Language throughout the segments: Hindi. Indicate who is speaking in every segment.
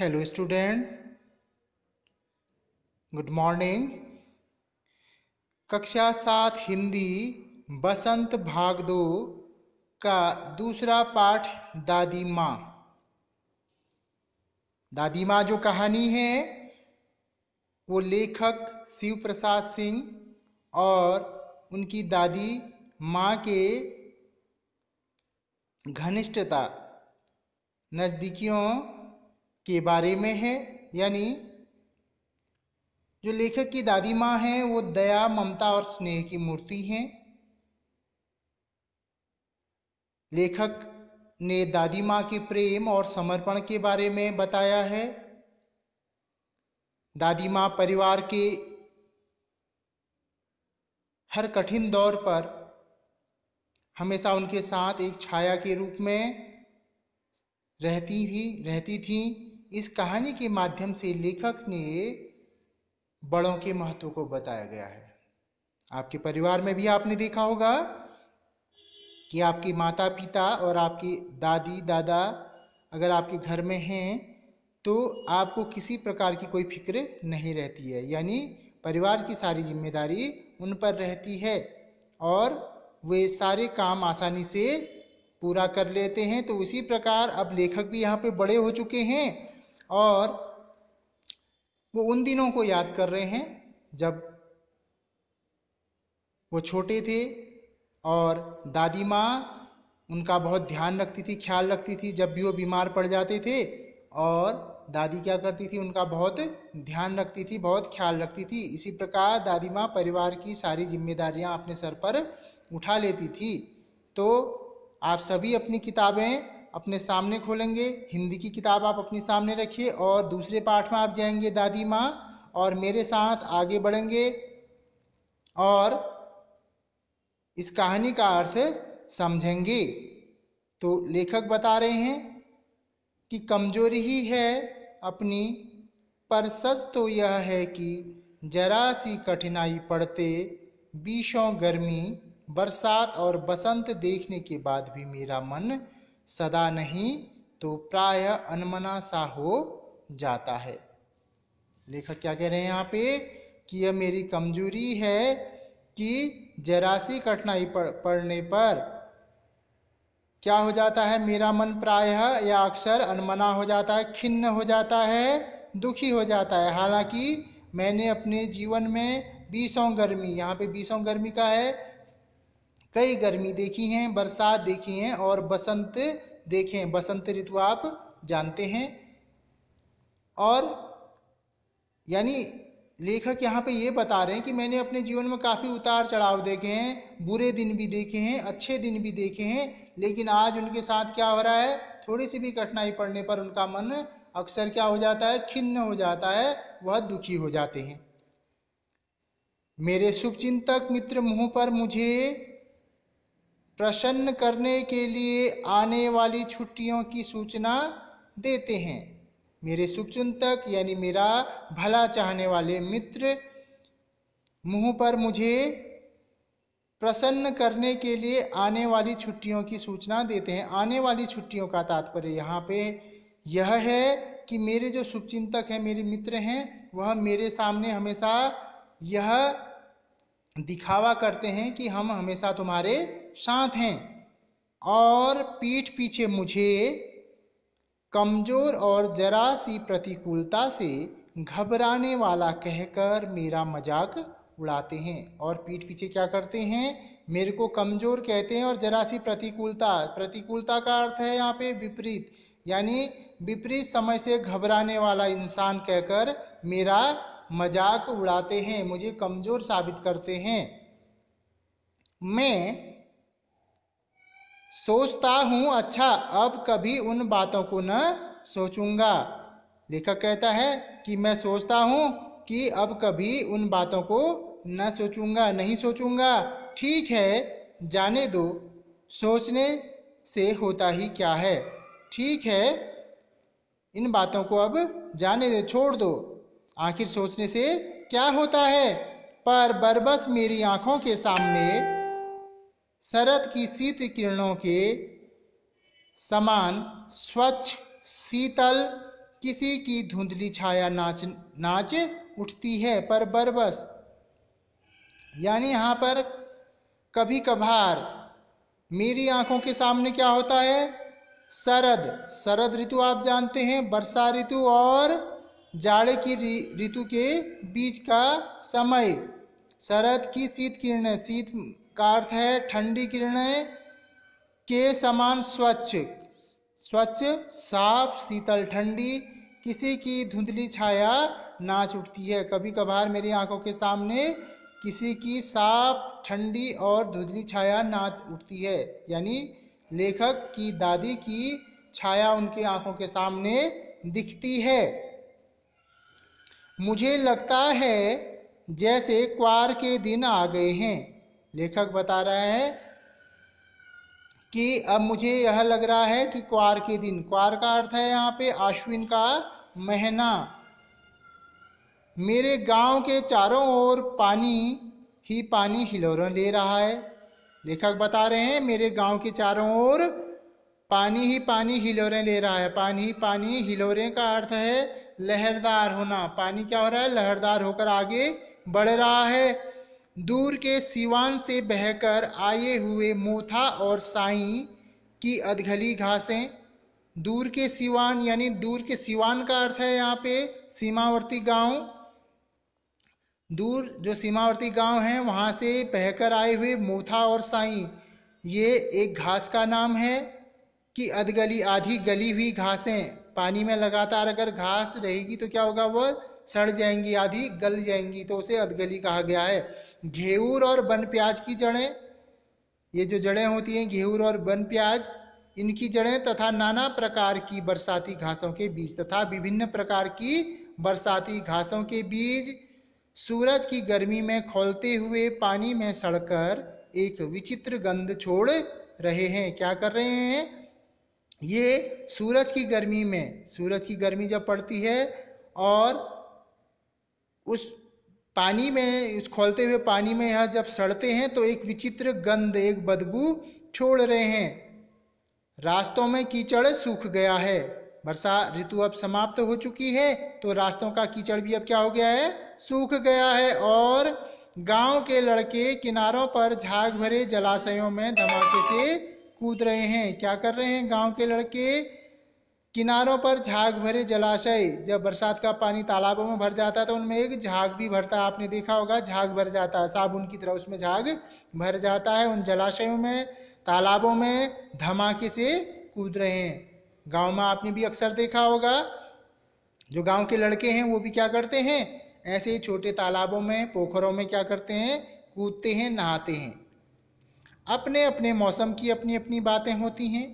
Speaker 1: Hello student, good morning. कक्षा 7 हिंदी बसंत भाग 2 का दूसरा पाठ दादी माँ। दादी माँ जो कहानी है वो लेखक शिव प्रसाद सिंह और उनकी दादी माँ के घनिष्ठता नज़दीकियों के बारे में है। यानी जो लेखक की दादी माँ हैं वो दया, ममता और स्नेह की मूर्ति हैं। लेखक ने दादी माँ के प्रेम और समर्पण के बारे में बताया है। दादी माँ परिवार के हर कठिन दौर पर हमेशा उनके साथ एक छाया के रूप में रहती थी। इस कहानी के माध्यम से लेखक ने बड़ों के महत्व को बताया गया है। आपके परिवार में भी आपने देखा होगा कि आपके माता पिता और आपकी दादी दादा अगर आपके घर में हैं तो आपको किसी प्रकार की कोई फिक्र नहीं रहती है। यानी परिवार की सारी जिम्मेदारी उन पर रहती है और वे सारे काम आसानी से पूरा कर लेते हैं। तो उसी प्रकार अब लेखक भी यहाँ पे बड़े हो चुके हैं और वो उन दिनों को याद कर रहे हैं जब वो छोटे थे और दादी माँ उनका बहुत ध्यान रखती थी, ख्याल रखती थी। जब भी वो बीमार पड़ जाते थे और दादी क्या करती थी, उनका बहुत ध्यान रखती थी, बहुत ख्याल रखती थी। इसी प्रकार दादी माँ परिवार की सारी जिम्मेदारियां अपने सर पर उठा लेती थी। तो आप सभी अपनी किताबें अपने सामने खोलेंगे, हिंदी की किताब आप अपने सामने रखिए और दूसरे पाठ में आप जाएंगे दादी माँ और मेरे साथ आगे बढ़ेंगे और इस कहानी का अर्थ समझेंगे। तो लेखक बता रहे हैं कि कमजोरी ही है अपनी, पर सच तो यह है कि जरा सी कठिनाई पड़ते, बीसों गर्मी, बरसात और बसंत देखने के बाद भी मेरा मन सदा नहीं तो प्राय अनमना सा हो जाता है। लेखक क्या कह रहे हैं यहाँ पे कि यह मेरी कमजोरी है कि जरा सी कठिनाई पड़ने पर क्या हो जाता है, मेरा मन प्रायः या अक्सर अनमना हो जाता है, खिन्न हो जाता है, दुखी हो जाता है। हालांकि मैंने अपने जीवन में बीसों गर्मी, यहाँ पे बीसों गर्मी का है, कई गर्मी देखी हैं, बरसात देखी हैं और बसंत देखे हैं। बसंत ऋतु आप जानते हैं। और यानी लेखक यहाँ पे ये बता रहे हैं कि मैंने अपने जीवन में काफ़ी उतार चढ़ाव देखे हैं, बुरे दिन भी देखे हैं, अच्छे दिन भी देखे हैं, लेकिन आज उनके साथ क्या हो रहा है, थोड़ी सी भी कठिनाई पड़ने पर उनका मन अक्सर क्या हो जाता है, खिन्न हो जाता है, वह दुखी हो जाते हैं। मेरे शुभचिंतक मित्र मुंह पर मुझे प्रसन्न करने के लिए आने वाली छुट्टियों की सूचना देते हैं। मेरे शुभचिंतक यानी मेरा भला चाहने वाले मित्र मुंह पर मुझे प्रसन्न करने के लिए आने वाली छुट्टियों की सूचना देते हैं। आने वाली छुट्टियों का तात्पर्य यहाँ पे यह है कि मेरे जो शुभचिंतक हैं, मेरे मित्र हैं, वह मेरे सामने हमेशा यह दिखावा करते हैं कि हम हमेशा तुम्हारे साथ हैं और पीठ पीछे मुझे कमजोर और जरा सी प्रतिकूलता से घबराने वाला कहकर मेरा मजाक उड़ाते हैं। और पीठ पीछे क्या करते हैं, मेरे को कमजोर कहते हैं और जरा सी प्रतिकूलता का अर्थ है यहाँ पे विपरीत, यानी विपरीत समय से घबराने वाला इंसान कहकर मेरा मजाक उड़ाते हैं, मुझे कमजोर साबित करते हैं। मैं सोचता हूं अच्छा अब कभी उन बातों को न सोचूंगा। लेखक कहता है कि मैं सोचता हूं कि अब कभी उन बातों को न सोचूंगा, नहीं सोचूंगा। ठीक है, जाने दो, सोचने से होता ही क्या है। ठीक है, इन बातों को अब जाने दो, छोड़ दो, आखिर सोचने से क्या होता है। पर बरबस मेरी आंखों के सामने शरद की शीत किरणों के समान स्वच्छ, शीतल, किसी की धुंधली छाया नाच नाच उठती है। पर बरबस यानी यहाँ पर कभी कभार मेरी आंखों के सामने क्या होता है? शरद, शरद ऋतु आप जानते हैं, वर्षा ऋतु और जाड़े की ऋतु के बीच का समय। शरद की शीत किरणें, शीत का अर्थ है ठंडी किरणें, के समान स्वच्छ, स्वच्छ साफ शीतल ठंडी, किसी की धुंधली छाया नाच उठती है। कभी कभार मेरी आंखों के सामने किसी की साफ ठंडी और धुंधली छाया नाच उठती है, यानी लेखक की दादी की छाया उनकी आंखों के सामने दिखती है। मुझे लगता है जैसे क्वार के दिन आ गए हैं। लेखक बता रहा है कि अब मुझे यह लग रहा है कि क्वार के दिन, क्वार का अर्थ है यहाँ पे आश्विन का महीना। मेरे गांव के चारों ओर पानी ही पानी हिलोरें ले रहा है। लेखक बता रहे हैं मेरे गांव के चारों ओर पानी ही पानी हिलोरें ले रहा है। पानी ही पानी, हिलोरें का अर्थ है लहरदार होना। पानी क्या हो रहा है? लहरदार होकर आगे बढ़ रहा है। दूर के सिवान से बहकर आए हुए मोथा और साई की अधगली घासें। दूर के सिवान यानी दूर के सिवान का अर्थ है यहाँ पे सीमावर्ती गांव। दूर जो सीमावर्ती गांव हैं वहां से बहकर आए हुए मोथा और साई, ये एक घास का नाम है। कि अधगली, आधी गली हुई घासें। पानी में लगातार अगर घास रहेगी तो क्या होगा? वो सड़ जाएंगी, आधी गल जाएंगी, तो उसे अधगली कहा गया है। घेऊर और वन प्याज की जड़ें, ये जो जड़ें होती हैं घेऊर और वन प्याज, इनकी जड़ें तथा नाना प्रकार की बरसाती घासों के बीज, तथा विभिन्न प्रकार की बरसाती घासों के बीज सूरज की गर्मी में खौलते हुए पानी में सड़कर एक विचित्र गंध छोड़ रहे हैं। क्या कर रहे हैं? ये सूरज की गर्मी में, सूरज की गर्मी जब पड़ती है और उस पानी में, उस खौलते हुए पानी में यह जब सड़ते हैं तो एक विचित्र गंध, एक बदबू छोड़ रहे हैं। रास्तों में कीचड़ सूख गया है। वर्षा ऋतु अब समाप्त हो चुकी है तो रास्तों का कीचड़ भी अब क्या हो गया है? सूख गया है। और गांव के लड़के किनारों पर झाग भरे जलाशयों में धमाके से कूद रहे हैं। क्या कर रहे हैं गांव के लड़के? किनारों पर झाग भरे जलाशय, जब बरसात का पानी तालाबों में भर जाता है तो उनमें एक झाग भी भरता है, आपने देखा होगा, झाग भर जाता है, साबुन की तरह उसमें झाग भर जाता है। उन जलाशयों में, तालाबों में धमाके से कूद रहे हैं। गांव में आपने भी अक्सर देखा होगा, जो गांव के लड़के हैं वो भी क्या करते हैं? ऐसे ही छोटे तालाबों में, पोखरों में क्या करते हैं? कूदते हैं, नहाते हैं। अपने अपने मौसम की अपनी अपनी बातें होती हैं।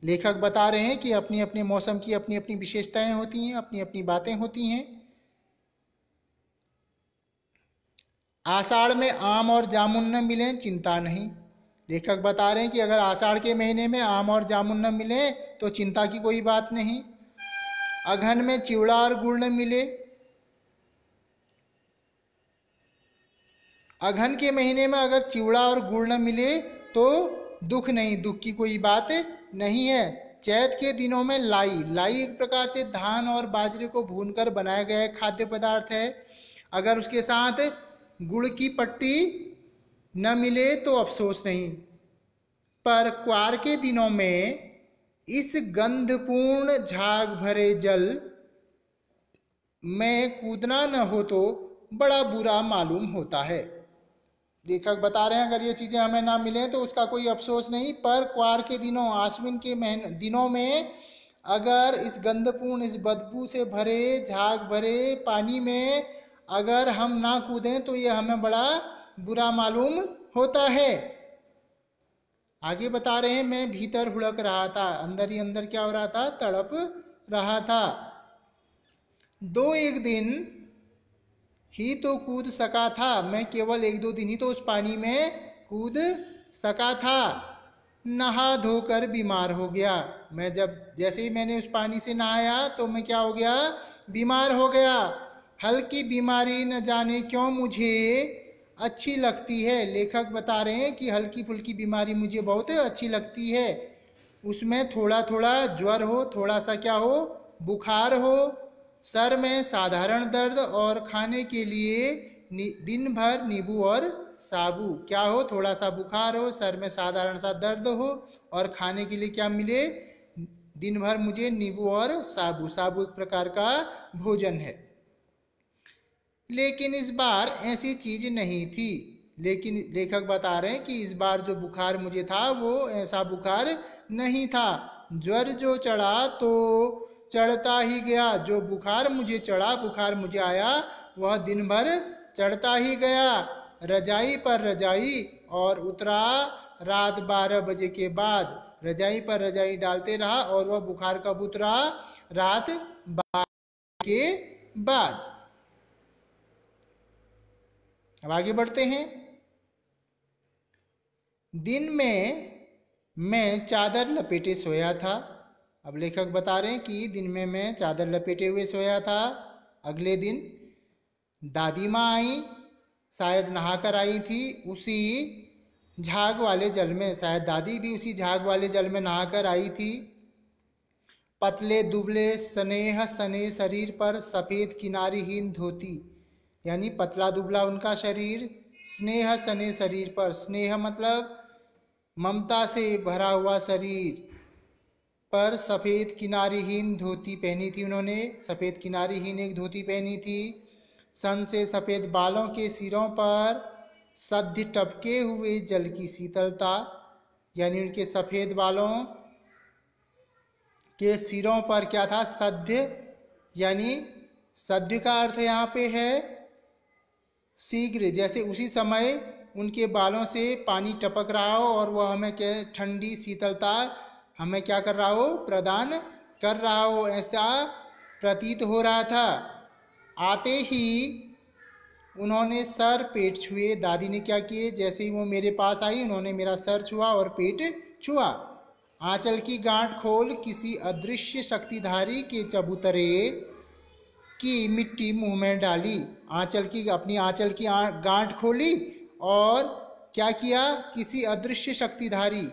Speaker 1: लेखक बता रहे हैं कि अपनी अपने मौसम की अपनी अपनी विशेषताएं होती हैं, अपनी अपनी बातें होती हैं। आषाढ़ में आम और जामुन न मिले चिंता नहीं। लेखक बता रहे हैं कि अगर आषाढ़ के महीने में आम और जामुन न मिले तो चिंता की कोई बात नहीं। अघन में चिवड़ा और गुड़ न मिले, अघन के महीने में अगर चिवड़ा और गुड़ न मिले तो दुख नहीं, दुख की कोई बात नहीं है। चैत के दिनों में लाई, लाई एक प्रकार से धान और बाजरे को भूनकर बनाया गया खाद्य पदार्थ है। अगर उसके साथ गुड़ की पट्टी न मिले तो अफसोस नहीं। पर क्वार के दिनों में इस गंधपूर्ण झाग भरे जल में कूदना न हो तो बड़ा बुरा मालूम होता है। लेखक बता रहे हैं अगर ये चीजें हमें ना मिले तो उसका कोई अफसोस नहीं, पर क्वार के दिनों, आश्विन के दिनों में अगर इस गंधपूर्ण, इस बदबू से भरे, झाग भरे पानी में अगर हम ना कूदें तो ये हमें बड़ा बुरा मालूम होता है। आगे बता रहे हैं मैं भीतर हुड़क रहा था, अंदर ही अंदर क्या हो रहा था? तड़प रहा था। दो एक दिन ही तो कूद सका था, मैं केवल एक दो दिन ही तो उस पानी में कूद सका था। नहा धोकर बीमार हो गया। मैं जब जैसे ही मैंने उस पानी से नहाया तो मैं क्या हो गया? बीमार हो गया। हल्की बीमारी न जाने क्यों मुझे अच्छी लगती है। लेखक बता रहे हैं कि हल्की फुल्की बीमारी मुझे बहुत अच्छी लगती है। उसमें थोड़ा थोड़ा ज्वर हो, थोड़ा सा क्या हो? बुखार हो, सर में साधारण दर्द और खाने के लिए दिन भर नींबू और साबु। क्या हो? थोड़ा सा बुखार हो, सर में साधारण सा दर्द हो और खाने के लिए क्या मिले? दिन भर मुझे नींबू और साबु। साबु एक प्रकार का भोजन है। लेकिन इस बार ऐसी चीज नहीं थी। लेकिन लेखक बता रहे हैं कि इस बार जो बुखार मुझे था वो ऐसा बुखार नहीं था। ज्वर जो चढ़ा तो चढ़ता ही गया। जो बुखार मुझे चढ़ा, बुखार मुझे आया, वह दिन भर चढ़ता ही गया। रजाई पर रजाई और उतरा रात 12 बजे के बाद। रजाई पर रजाई डालते रहा और वह बुखार कब उतरा? रात 12 के बाद। अब आगे बढ़ते हैं। दिन में मैं चादर लपेटे सोया था। अब लेखक बता रहे हैं कि दिन में मैं चादर लपेटे हुए सोया था। अगले दिन दादी माँ आई, शायद नहाकर आई थी उसी झाग वाले जल में। शायद दादी भी उसी झाग वाले जल में नहाकर आई थी। पतले दुबले स्नेह सने शरीर पर सफेद किनारीहीन धोती, यानी पतला दुबला उनका शरीर, स्नेह सने शरीर पर। स्नेह मतलब ममता से भरा हुआ शरीर पर सफेद किनारीहीन धोती पहनी थी उन्होंने। सफेद किनारीहीन एक धोती पहनी थी। सन से सफेद बालों के सिरों पर सद्य टपके हुए जल की शीतलता, यानी उनके सफेद बालों के सिरों पर क्या था? सद्य, यानी सद्य का अर्थ यहाँ पे है शीघ्र। जैसे उसी समय उनके बालों से पानी टपक रहा हो और वह हमें क्या, ठंडी शीतलता हमें क्या कर रहा हो? प्रदान कर रहा हो, ऐसा प्रतीत हो रहा था। आते ही उन्होंने सर पेट छुए। दादी ने क्या किए? जैसे ही वो मेरे पास आई, उन्होंने मेरा सर छुआ और पेट छुआ। आंचल की गांठ खोल किसी अदृश्य शक्तिधारी के चबूतरे की मिट्टी मुंह में डाली। अपनी आंचल की गांठ खोली और क्या किया? किसी अदृश्य शक्तिधारी,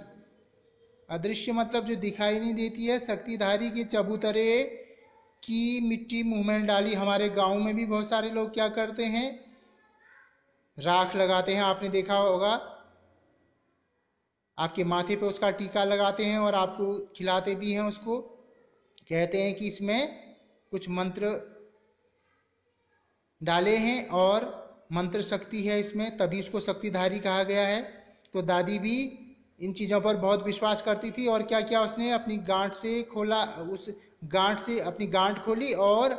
Speaker 1: अदृश्य मतलब जो दिखाई नहीं देती है, शक्तिधारी के चबूतरे की मिट्टी मुंह में डाली। हमारे गांव में भी बहुत सारे लोग क्या करते हैं? राख लगाते हैं, आपने देखा होगा। आपके माथे पे उसका टीका लगाते हैं और आपको खिलाते भी हैं उसको। कहते हैं कि इसमें कुछ मंत्र डाले हैं और मंत्र शक्ति है इसमें, तभी उसको शक्तिधारी कहा गया है। तो दादी भी इन चीज़ों पर बहुत विश्वास करती थी। और क्या किया उसने? अपनी गांठ से खोला, उस गांठ से अपनी गांठ खोली और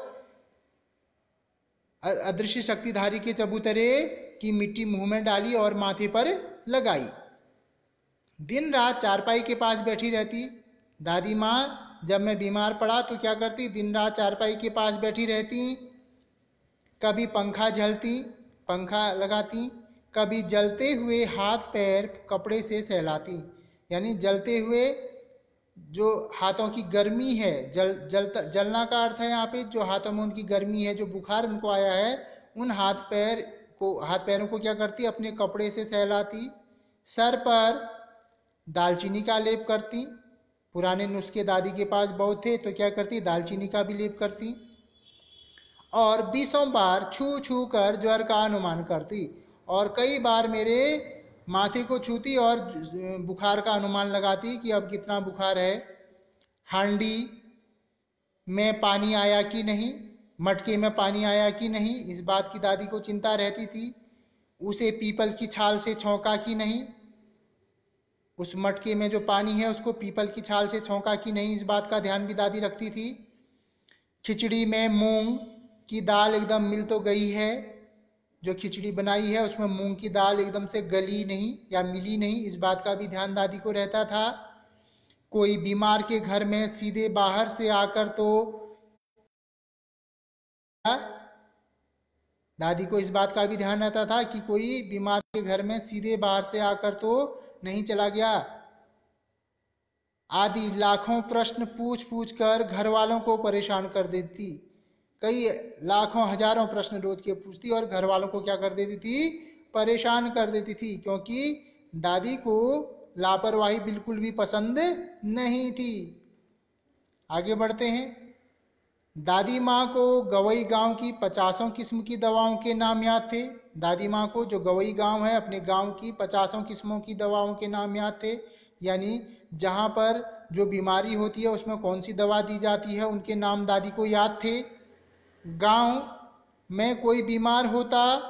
Speaker 1: अदृश्य शक्तिधारी के चबूतरे की मिट्टी मुंह में डाली और माथे पर लगाई। दिन रात चारपाई के पास बैठी रहती दादी माँ। जब मैं बीमार पड़ा तो क्या करती? दिन रात चारपाई के पास बैठी रहती। कभी पंखा झलती, पंखा लगाती, कभी जलते हुए हाथ पैर कपड़े से सहलाती। यानी जलते हुए जो हाथों की गर्मी है, जलना का अर्थ है यहाँ पे जो हाथों में उनकी गर्मी है, जो बुखार उनको आया है, उन हाथ पैरों को क्या करती? अपने कपड़े से सहलाती। सर पर दालचीनी का लेप करती। पुराने नुस्खे दादी के पास बहुत थे, तो क्या करती? दालचीनी का भी लेप करती। और 20 बार छू छू कर ज्वर का अनुमान करती। और कई बार मेरे माथे को छूती और बुखार का अनुमान लगाती कि अब कितना बुखार है। हांडी में पानी आया कि नहीं, मटके में पानी आया कि नहीं, इस बात की दादी को चिंता रहती थी। उसे पीपल की छाल से छौंका कि नहीं, उस मटके में जो पानी है उसको पीपल की छाल से छौंका कि नहीं, इस बात का ध्यान भी दादी रखती थी। खिचड़ी में मूंग की दाल एकदम मिल तो गई है, जो खिचड़ी बनाई है उसमें मूंग की दाल एकदम से गली नहीं या मिली नहीं, इस बात का भी ध्यान दादी को रहता था। कोई बीमार के घर में सीधे बाहर से आकर तो दादी को इस बात का भी ध्यान रहता था कि कोई बीमार के घर में सीधे बाहर से आकर तो नहीं चला गया। आदि लाखों प्रश्न पूछ पूछ कर घर वालों को परेशान कर देती। कई लाखों हजारों प्रश्न रोज के पूछती और घर वालों को क्या कर देती थी? परेशान कर देती थी, क्योंकि दादी को लापरवाही बिल्कुल भी पसंद नहीं थी। आगे बढ़ते हैं। दादी माँ को गवई गांव की 50 किस्म की दवाओं के नाम याद थे। दादी माँ को जो गवई गांव है, अपने गांव की 50 किस्मों की दवाओं के नाम याद थे। यानी जहाँ पर जो बीमारी होती है उसमें कौन सी दवा दी जाती है, उनके नाम दादी को याद थे। गांव में कोई बीमार होता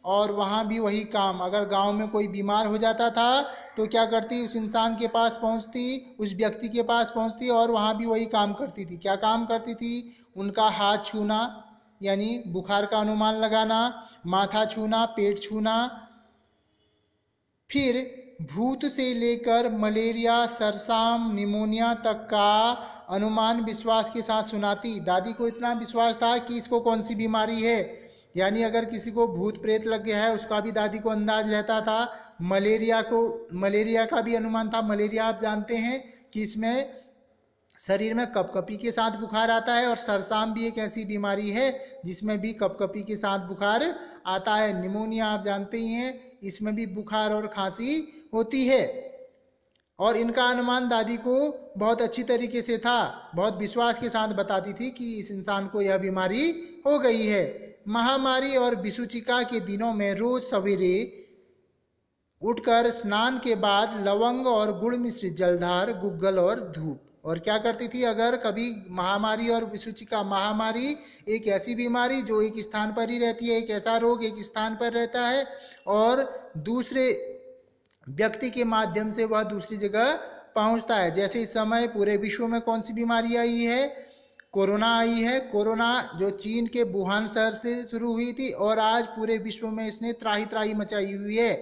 Speaker 1: और वहां भी वही काम, अगर गांव में कोई बीमार हो जाता था तो क्या करती, उस इंसान के पास पहुंचती, उस व्यक्ति के पास पहुंचती और वहां भी वही काम करती थी। क्या काम करती थी? उनका हाथ छूना यानी बुखार का अनुमान लगाना, माथा छूना, पेट छूना, फिर भूत से लेकर मलेरिया, सरसाम, निमोनिया तक का अनुमान विश्वास के साथ सुनाती। दादी को इतना विश्वास था कि इसको कौन सी बीमारी है, यानी अगर किसी को भूत प्रेत लग गया है उसका भी दादी को अंदाज रहता था। मलेरिया का भी अनुमान था। मलेरिया आप जानते हैं कि इसमें शरीर में कपकपी के साथ बुखार आता है, और सरसाम भी एक ऐसी बीमारी है जिसमें भी कपकपी के साथ बुखार आता है। निमोनिया आप जानते ही हैं, इसमें भी बुखार और खांसी होती है। और इनका अनुमान दादी को बहुत अच्छी तरीके से था, बहुत विश्वास के साथ बताती थी कि इस इंसान को यह बीमारी हो गई है। महामारी और विसूचिका के दिनों में रोज सवेरे उठकर स्नान के बाद लवंग और गुड़ मिश्रित जलधार, गुग्गल और धूप। और क्या करती थी, अगर कभी महामारी और विसूचिका, महामारी एक ऐसी बीमारी जो एक स्थान पर ही रहती है, एक ऐसा रोग एक स्थान पर रहता है और दूसरे व्यक्ति के माध्यम से वह दूसरी जगह पहुंचता है। जैसे इस समय पूरे विश्व में कौन सी बीमारी आई है? कोरोना आई है। कोरोना जो चीन के वुहान शहर से शुरू हुई थी और आज पूरे विश्व में इसने त्राही त्राही मचाई हुई है,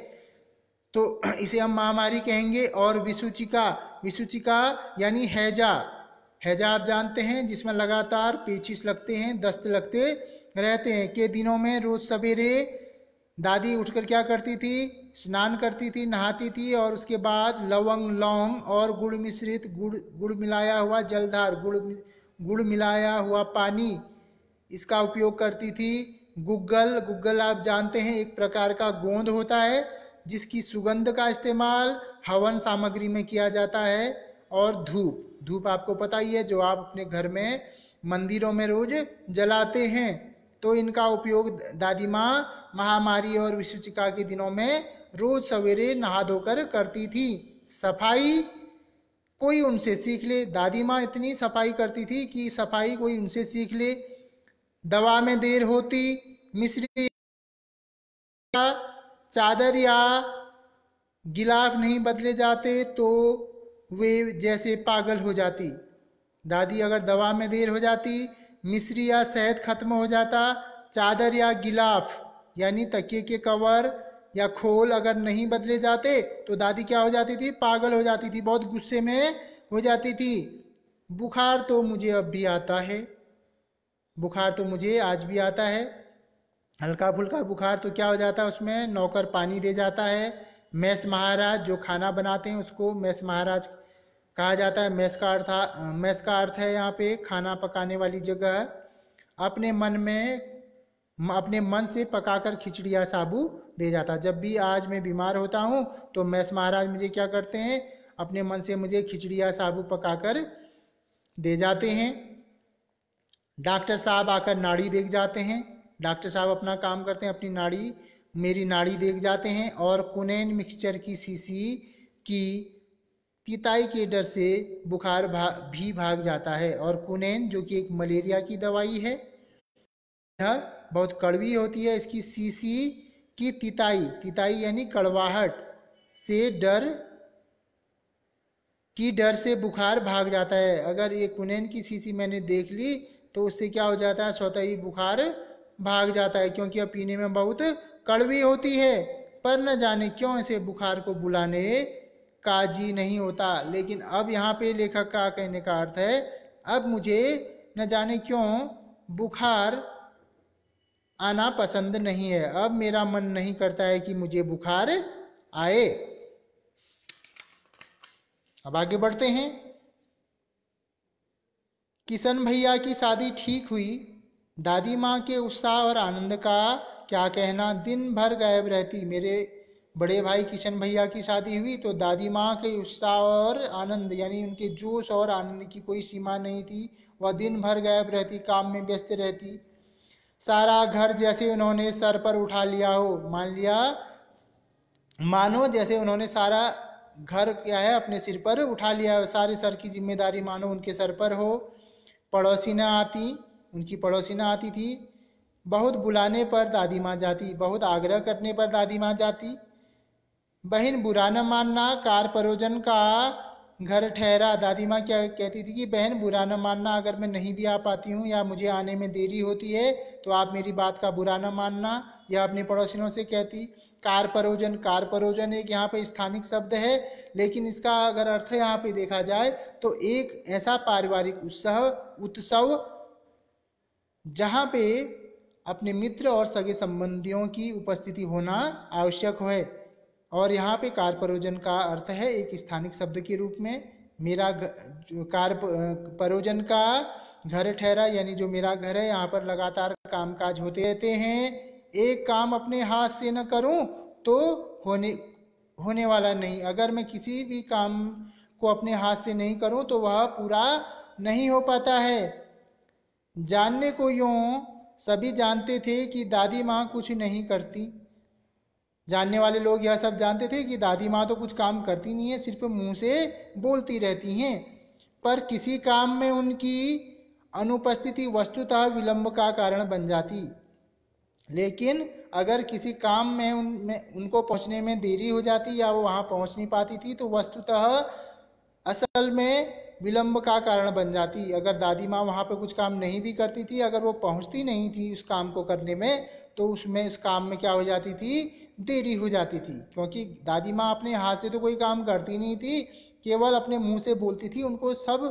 Speaker 1: तो इसे हम महामारी कहेंगे। और विसूचिका यानी हैजा आप जानते हैं, जिसमें लगातार पेचिश लगते हैं, दस्त लगते रहते हैं, के दिनों में रोज सवेरे दादी उठकर क्या करती थी? स्नान करती थी, नहाती थी और उसके बाद लवंग, लौंग और गुड़ मिश्रित, गुड़ मिलाया हुआ जलधार, गुड़ मिलाया हुआ पानी, इसका उपयोग करती थी। गुग्गल आप जानते हैं, एक प्रकार का गोंद होता है जिसकी सुगंध का इस्तेमाल हवन सामग्री में किया जाता है। और धूप आपको पता ही है, जो आप अपने घर में मंदिरों में रोज जलाते हैं। तो इनका उपयोग दादी माँ महामारी और विसूचिका के दिनों में रोज सवेरे नहा धोकर करती थी। सफाई कोई उनसे सीख ले। दादी माँ इतनी सफाई करती थी कि सफाई कोई उनसे सीख ले। दवा में देर होती, मिश्री चादर या गिलाफ नहीं बदले जाते तो वे जैसे पागल हो जाती। दादी अगर दवा में देर हो जाती, मिश्री या शहद खत्म हो जाता, चादर या गिलाफ यानी तकिए के कवर या खोल अगर नहीं बदले जाते तो दादी क्या हो जाती थी? पागल हो जाती थी, बहुत गुस्से में हो जाती थी। बुखार तो मुझे अब भी आता है, बुखार तो मुझे आज भी आता है। हल्का फुल्का बुखार तो क्या हो जाता है, उसमें नौकर पानी दे जाता है। मैस महाराज जो खाना बनाते हैं उसको मैस महाराज कहा जाता है। मैस का अर्थ है यहाँ पे खाना पकाने वाली जगह। अपने मन से पकाकर खिचड़ी या साबू दे जाता। जब भी आज मैं बीमार होता हूँ तो मैस महाराज मुझे क्या करते हैं, अपने मन से मुझे खिचड़ी या साबू पकाकर दे जाते हैं। डॉक्टर साहब आकर नाड़ी देख जाते हैं। डॉक्टर साहब अपना काम करते हैं, अपनी मेरी नाड़ी देख जाते हैं। और कुनैन मिक्सचर की शीशी की तिताई के डर से बुखार भी भाग जाता है। और कुनैन जो कि एक मलेरिया की दवाई है, यह बहुत कड़वी होती है। इसकी शीशी की तिताई यानी कड़वाहट से डर से बुखार भाग जाता है। अगर ये कुनैन की शीशी मैंने देख ली तो उससे क्या हो जाता है, स्वतः ही बुखार भाग जाता है, क्योंकि यह पीने में बहुत कड़वी होती है। पर न जाने क्यों इसे बुखार को बुलाने का जी नहीं होता। लेकिन अब यहाँ पे लेखक का कहने का अर्थ है, अब मुझे न जाने क्यों बुखार आना पसंद नहीं है, अब मेरा मन नहीं करता है कि मुझे बुखार आए। अब आगे बढ़ते हैं। किशन भैया की शादी ठीक हुई। दादी माँ के उत्साह और आनंद का क्या कहना, दिन भर गायब रहती। मेरे बड़े भाई किशन भैया की शादी हुई तो दादी माँ के उत्साह और आनंद यानी उनके जोश और आनंद की कोई सीमा नहीं थी। वह दिन भर गायब रहती, काम में व्यस्त रहती। सारा घर जैसे उन्होंने सर पर उठा लिया हो, मान लिया मानो जैसे उन्होंने सारा घर क्या है अपने सिर पर उठा लिया हो, सारे सर की जिम्मेदारी मानो उनके सर पर हो। पड़ोसी ना आती, उनकी पड़ोसी ना आती थी। बहुत बुलाने पर दादी माँ जाती, बहुत आग्रह करने पर दादी माँ जाती। बहन बुरा न मानना, कार परोजन का घर ठहरा। दादी माँ क्या कहती थी कि बहन बुरा न मानना, अगर मैं नहीं भी आ पाती हूँ या मुझे आने में देरी होती है तो आप मेरी बात का बुरा न मानना। यह अपने पड़ोसियों से कहती। कार परोजन, कार परोजन एक यहाँ पे स्थानिक शब्द है, लेकिन इसका अगर अर्थ यहाँ पे देखा जाए तो एक ऐसा पारिवारिक उत्सव जहाँ पे अपने मित्र और सगे संबंधियों की उपस्थिति होना आवश्यक है। और यहाँ पे कार परोजन का अर्थ है एक स्थानिक शब्द के रूप में। मेरा कार परोजन का घर ठहरा, यानी जो मेरा घर है यहाँ पर लगातार कामकाज होते रहते हैं। एक काम अपने हाथ से न करूं तो होने वाला नहीं। अगर मैं किसी भी काम को अपने हाथ से नहीं करूं तो वह पूरा नहीं हो पाता है। जानने को यूं सभी जानते थे कि दादी माँ कुछ नहीं करती। जानने वाले लोग यह सब जानते थे कि दादी माँ तो कुछ काम करती नहीं है, सिर्फ मुंह से बोलती रहती हैं। पर किसी काम में उनकी अनुपस्थिति वस्तुतः विलंब का कारण बन जाती। लेकिन अगर किसी काम में उनको पहुंचने में देरी हो जाती या वो वहां पहुंच नहीं पाती थी तो वस्तुतः असल में विलंब का कारण बन जाती। अगर दादी माँ वहां पे कुछ काम नहीं भी करती थी, अगर वो पहुंचती नहीं थी उस काम को करने में, तो उसमें इस काम में क्या हो जाती थी, देरी हो जाती थी। क्योंकि दादी माँ अपने हाथ से तो कोई काम करती नहीं थी, केवल अपने मुंह से बोलती थी। उनको सब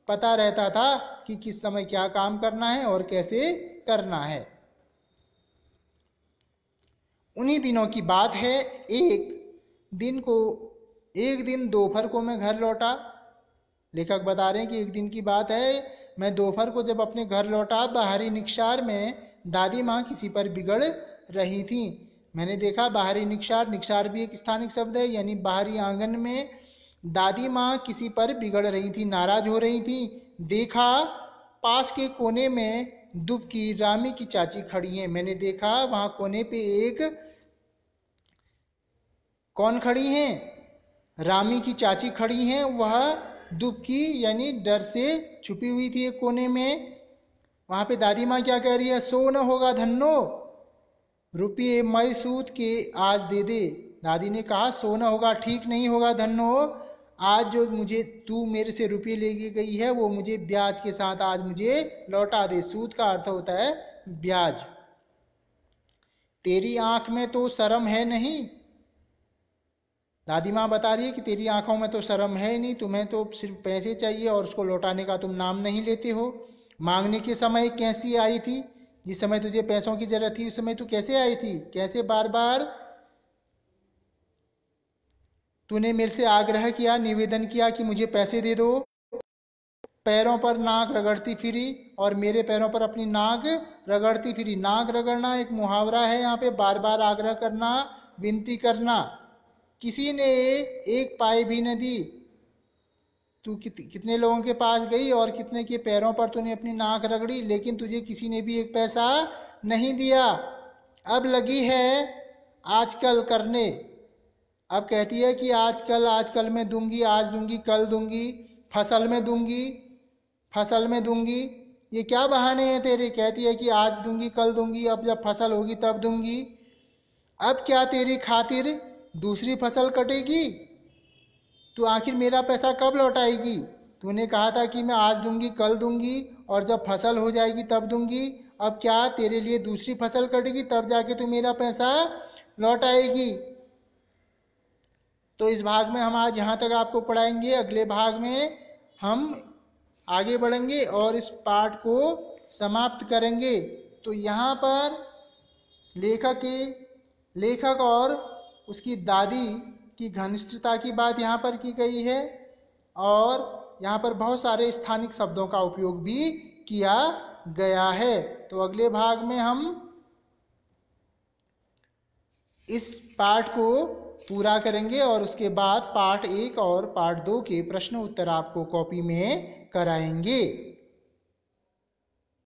Speaker 1: पता रहता था कि किस समय क्या काम करना है और कैसे करना है। उन्हीं दिनों की बात है। एक दिन दोपहर को मैं घर लौटा। लेखक बता रहे हैं कि एक दिन की बात है, मैं दोपहर को जब अपने घर लौटा, बाहरी निक्षार में दादी माँ किसी पर बिगड़ रही थी। मैंने देखा बाहरी निक्षार भी एक स्थानिक शब्द है, यानी बाहरी आंगन में दादी माँ किसी पर बिगड़ रही थी, नाराज हो रही थी। देखा पास के कोने में दुबकी रामी की चाची खड़ी है। मैंने देखा वहां कोने पे एक कौन खड़ी हैं, रामी की चाची खड़ी हैं। वह दुबकी यानी डर से छुपी हुई थी एक कोने में। वहां पे दादी माँ क्या कह रही है, सो न होगा धन्नो, रुपये मई सूद के आज दे दे। दादी ने कहा सो न होगा, ठीक नहीं होगा धन्नो, आज जो मुझे तू मेरे से रुपये लेके गई है वो मुझे ब्याज के साथ आज मुझे लौटा दे। सूद का अर्थ होता है ब्याज। तेरी आंख में तो शर्म है नहीं, दादी माँ बता रही है कि तेरी आंखों में तो शर्म है नहीं, तुम्हें तो सिर्फ पैसे चाहिए और उसको लौटाने का तुम नाम नहीं लेते हो। मांगने के समय कैसी आई थी, जिस समय तुझे पैसों की जरूरत थी उस समय तू कैसे आई थी, कैसे बार बार तूने मेरे से आग्रह किया, निवेदन किया कि मुझे पैसे दे दो। पैरों पर नाक रगड़ती फिरी और मेरे पैरों पर अपनी नाक रगड़ती फिरी। नाक रगड़ना एक मुहावरा है यहाँ पे, बार बार आग्रह करना, विनती करना। किसी ने एक पाई भी न दी। तू कितने लोगों के पास गई और कितने के पैरों पर तूने अपनी नाक रगड़ी, लेकिन तुझे किसी ने भी एक पैसा नहीं दिया। अब लगी है आजकल करने। अब कहती है कि आजकल मैं दूंगी, आज दूंगी, कल दूंगी, फसल में दूंगी, फसल में दूंगी। ये क्या बहाने हैं तेरे। कहती है कि आज दूंगी, कल दूंगी, अब जब फसल होगी तब दूंगी। अब क्या तेरी खातिर दूसरी फसल कटेगी, तू आखिर मेरा पैसा कब लौटाएगी। तूने कहा था कि मैं आज दूंगी, कल दूंगी और जब फसल हो जाएगी तब दूंगी। अब क्या तेरे लिए दूसरी फसल कटेगी, तब जाके तू मेरा पैसा लौटाएगी। तो इस भाग में हम आज यहाँ तक आपको पढ़ाएंगे। अगले भाग में हम आगे बढ़ेंगे और इस पाठ को समाप्त करेंगे। तो यहाँ पर लेखक और उसकी दादी की घनिष्ठता की बात यहाँ पर की गई है और यहाँ पर बहुत सारे स्थानिक शब्दों का उपयोग भी किया गया है। तो अगले भाग में हम इस पाठ को पूरा करेंगे और उसके बाद पार्ट 1 और पार्ट 2 के प्रश्न उत्तर आपको कॉपी में कराएंगे।